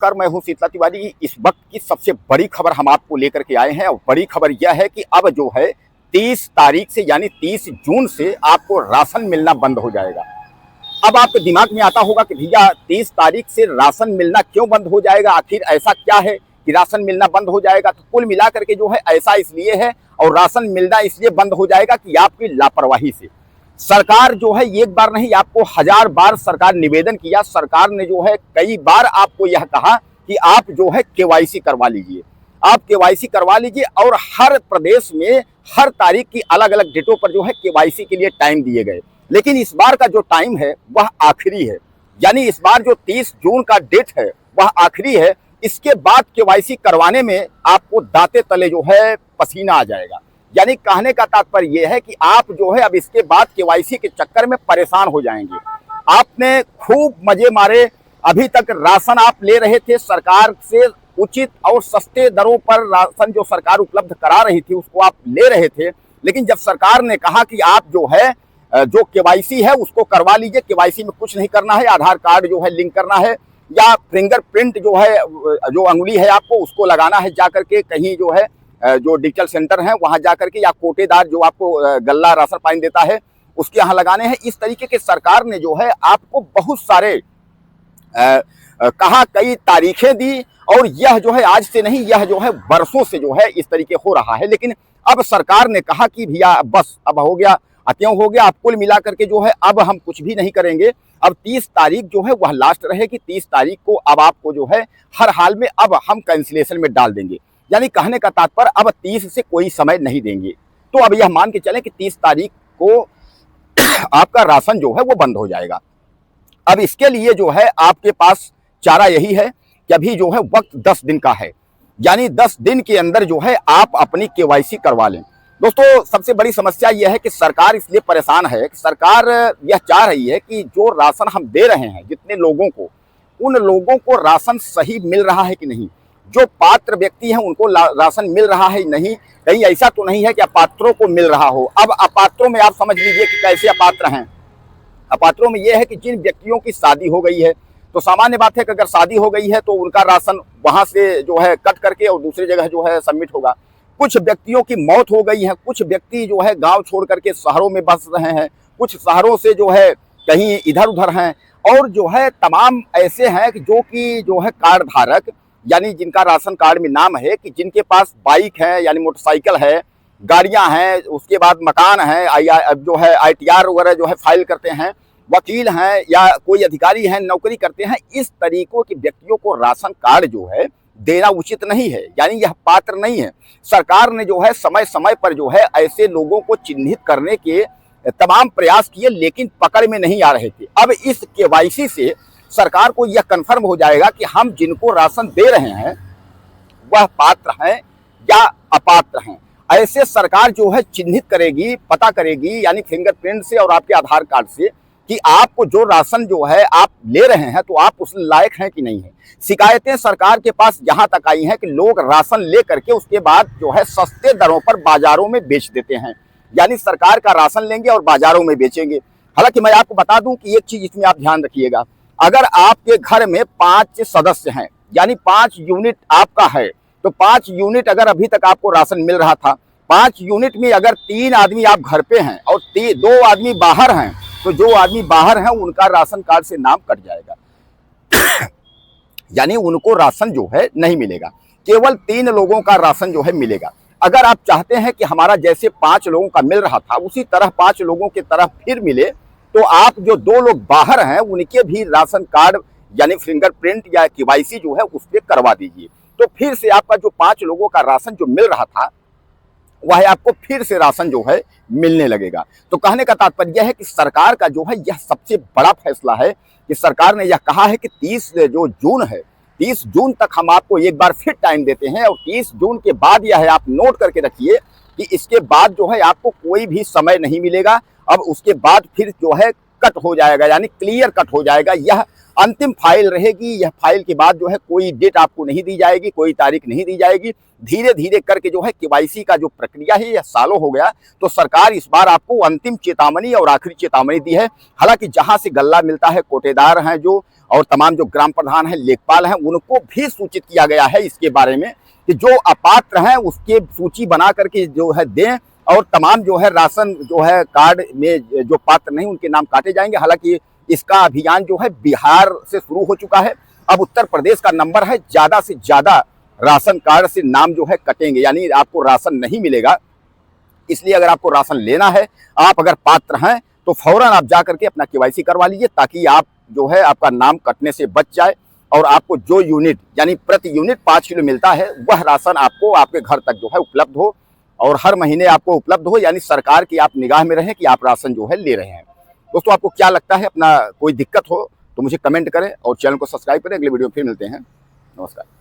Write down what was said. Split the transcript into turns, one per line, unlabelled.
कर मैं हूं शीतला तिवारी। इस वक्त की सबसे बड़ी खबर हम आपको लेकर के आए हैं और बड़ी खबर यह है कि अब जो है 30 तारीख से यानी 30 जून से आपको राशन मिलना बंद हो जाएगा। अब आपके दिमाग में आता होगा कि भैया 30 तारीख से राशन मिलना क्यों बंद हो जाएगा, आखिर ऐसा क्या है कि राशन मिलना बंद हो जाएगा। तो कुल मिलाकर के जो है ऐसा इसलिए है और राशन मिलना इसलिए बंद हो जाएगा कि आपकी लापरवाही से सरकार जो है एक बार नहीं आपको 1000 बार सरकार निवेदन किया। सरकार ने जो है कई बार आपको यह कहा कि आप जो है केवाईसी करवा लीजिए, आप केवाईसी करवा लीजिए और हर प्रदेश में हर तारीख की अलग अलग डेटों पर जो है केवाईसी के लिए टाइम दिए गए। लेकिन इस बार का जो टाइम है वह आखिरी है, यानी इस बार जो 30 जून का डेट है वह आखिरी है। इसके बाद केवाईसी करवाने में आपको दांते तले जो है पसीना आ जाएगा। यानी कहने का तात्पर्य यह है कि आप जो है अब इसके बाद केवाईसी के चक्कर में परेशान हो जाएंगे। आपने खूब मजे मारे, अभी तक राशन आप ले रहे थे सरकार से, उचित और सस्ते दरों पर राशन जो सरकार उपलब्ध करा रही थी उसको आप ले रहे थे। लेकिन जब सरकार ने कहा कि आप जो है जो केवाईसी है उसको करवा लीजिए, केवाईसी में कुछ नहीं करना है, आधार कार्ड जो है लिंक करना है या फिंगरप्रिंट जो है जो अंगुली है आपको उसको लगाना है जाकर के कहीं जो है जो डिजिटल सेंटर है वहां जाकर के, या कोटेदार जो आपको गल्ला राशन पानी देता है उसके यहाँ लगाने हैं। इस तरीके के सरकार ने जो है आपको बहुत सारे कहा, कई तारीखें दी और यह जो है आज से नहीं, यह जो है वर्षों से जो है इस तरीके हो रहा है। लेकिन अब सरकार ने कहा कि भैया बस अब हो गया, अत्यंत हो गया, अब कुल मिला करके जो है अब हम कुछ भी नहीं करेंगे। अब 30 तारीख जो है वह लास्ट रहेगी। 30 तारीख को अब आपको जो है हर हाल में अब हम कैंसिलेशन में डाल देंगे। यानी कहने का तात्पर्य अब 30 से कोई समय नहीं देंगे। तो अब यह मान के चलें कि 30 तारीख को आपका राशन जो है वो बंद हो जाएगा। अब इसके लिए जो है आपके पास चारा यही है कि अभी जो है वक्त 10 दिन का है, यानी 10 दिन के अंदर जो है आप अपनी केवाईसी करवा लें। दोस्तों सबसे बड़ी समस्या यह है कि सरकार इसलिए परेशान है कि सरकार यह चाह रही है कि जो राशन हम दे रहे हैं जितने लोगों को, उन लोगों को राशन सही मिल रहा है कि नहीं, जो पात्र व्यक्ति हैं उनको राशन मिल रहा है नहीं, कहीं ऐसा तो नहीं है कि अपात्रों को मिल रहा हो। अब अपात्रों में आप समझ लीजिए कि कैसे अपात्र हैं। अपात्रों में यह है कि जिन व्यक्तियों की शादी हो गई है, तो सामान्य बात है कि अगर शादी हो गई है तो उनका राशन वहां से जो है कट करके और दूसरी जगह जो है सबमिट होगा। कुछ व्यक्तियों की मौत हो गई है, कुछ व्यक्ति जो है गांव छोड़ करके शहरों में बस रहे हैं, कुछ शहरों से जो है कहीं इधर उधर हैं, और जो है तमाम ऐसे हैं कि जो है कार्ड धारक, यानी जिनका राशन कार्ड में नाम है कि जिनके पास बाइक है यानी मोटरसाइकिल है, गाड़ियां हैं, उसके बाद मकान है, जो है ITR वगैरह जो है फाइल करते हैं, वकील हैं या कोई अधिकारी हैं, नौकरी करते हैं, इस तरीकों के व्यक्तियों को राशन कार्ड जो है देना उचित नहीं है, यानी यह पात्र नहीं है। सरकार ने जो है समय समय पर जो है ऐसे लोगों को चिन्हित करने के तमाम प्रयास किए, लेकिन पकड़ में नहीं आ रहे थे। अब इस केवाईसी से सरकार को यह कन्फर्म हो जाएगा कि हम जिनको राशन दे रहे हैं वह पात्र हैं या अपात्र हैं। ऐसे सरकार जो है चिन्हित करेगी, पता करेगी, यानी फिंगरप्रिंट से और आपके आधार कार्ड से, कि आपको जो राशन जो है आप ले रहे हैं तो आप उस लायक हैं कि नहीं है। शिकायतें सरकार के पास यहाँ तक आई हैं कि लोग राशन ले करके उसके बाद जो है सस्ते दरों पर बाजारों में बेच देते हैं, यानी सरकार का राशन लेंगे और बाजारों में बेचेंगे। हालांकि मैं आपको बता दूं कि एक चीज इसमें आप ध्यान रखिएगा, अगर आपके घर में 5 सदस्य हैं, यानी 5 यूनिट आपका है, तो 5 यूनिट अगर अभी तक आपको राशन मिल रहा था, 5 यूनिट में अगर 3 आदमी आप घर पे हैं और 2 आदमी बाहर हैं, तो जो आदमी बाहर हैं उनका राशन कार्ड से नाम कट जाएगा यानी उनको राशन जो है नहीं मिलेगा, केवल 3 लोगों का राशन जो है मिलेगा। अगर आप चाहते हैं कि हमारा जैसे 5 लोगों का मिल रहा था उसी तरह 5 लोगों की तरह फिर मिले, तो आप जो 2 लोग बाहर हैं उनके भी राशन कार्ड यानी फिंगरप्रिंट या केवाईसी जो है उस पर करवा दीजिए। तो फिर से आपका जो 5 लोगों का राशन जो मिल रहा था वह आपको फिर से राशन जो है मिलने लगेगा। तो कहने का तात्पर्य यह है कि सरकार का जो है यह सबसे बड़ा फैसला है कि सरकार ने यह कहा है कि 30 जो जून है, 30 जून तक हम आपको एक बार फिर टाइम देते हैं, और 30 जून के बाद यह है, आप नोट करके रखिए कि इसके बाद जो है आपको कोई भी समय नहीं मिलेगा। अब उसके बाद फिर जो है कट हो जाएगा, यानी क्लियर कट हो जाएगा। यह अंतिम फाइल रहेगी। यह फाइल के बाद जो है कोई डेट आपको नहीं दी जाएगी, कोई तारीख नहीं दी जाएगी। धीरे धीरे करके जो है केवाईसी का जो प्रक्रिया है यह सालों हो गया, तो सरकार इस बार आपको अंतिम चेतावनी और आखिरी चेतावनी दी है। हालांकि जहां से गल्ला मिलता है, कोटेदार हैं जो और तमाम जो ग्राम प्रधान हैं, लेखपाल हैं, उनको भी सूचित किया गया है इसके बारे में कि जो अपात्र हैं उसके सूची बना करके जो है दें, और तमाम जो है राशन जो है कार्ड में जो पात्र नहीं उनके नाम काटे जाएंगे। हालांकि इसका अभियान जो है बिहार से शुरू हो चुका है, अब उत्तर प्रदेश का नंबर है, ज्यादा से ज्यादा राशन कार्ड से नाम जो है कटेंगे, यानी आपको राशन नहीं मिलेगा। इसलिए अगर आपको राशन लेना है, आप अगर पात्र हैं तो फौरन आप जा करके अपना केवाईसी करवा लीजिए, ताकि आप जो है आपका नाम कटने से बच जाए और आपको जो यूनिट यानी प्रति यूनिट 5 किलो मिलता है वह राशन आपको आपके घर तक जो है उपलब्ध हो, और हर महीने आपको उपलब्ध हो, यानी सरकार की आप निगाह में रहें कि आप राशन जो है ले रहे हैं। दोस्तों आपको क्या लगता है? अपना कोई दिक्कत हो तो मुझे कमेंट करें और चैनल को सब्सक्राइब करें। अगले वीडियो में फिर मिलते हैं। नमस्कार।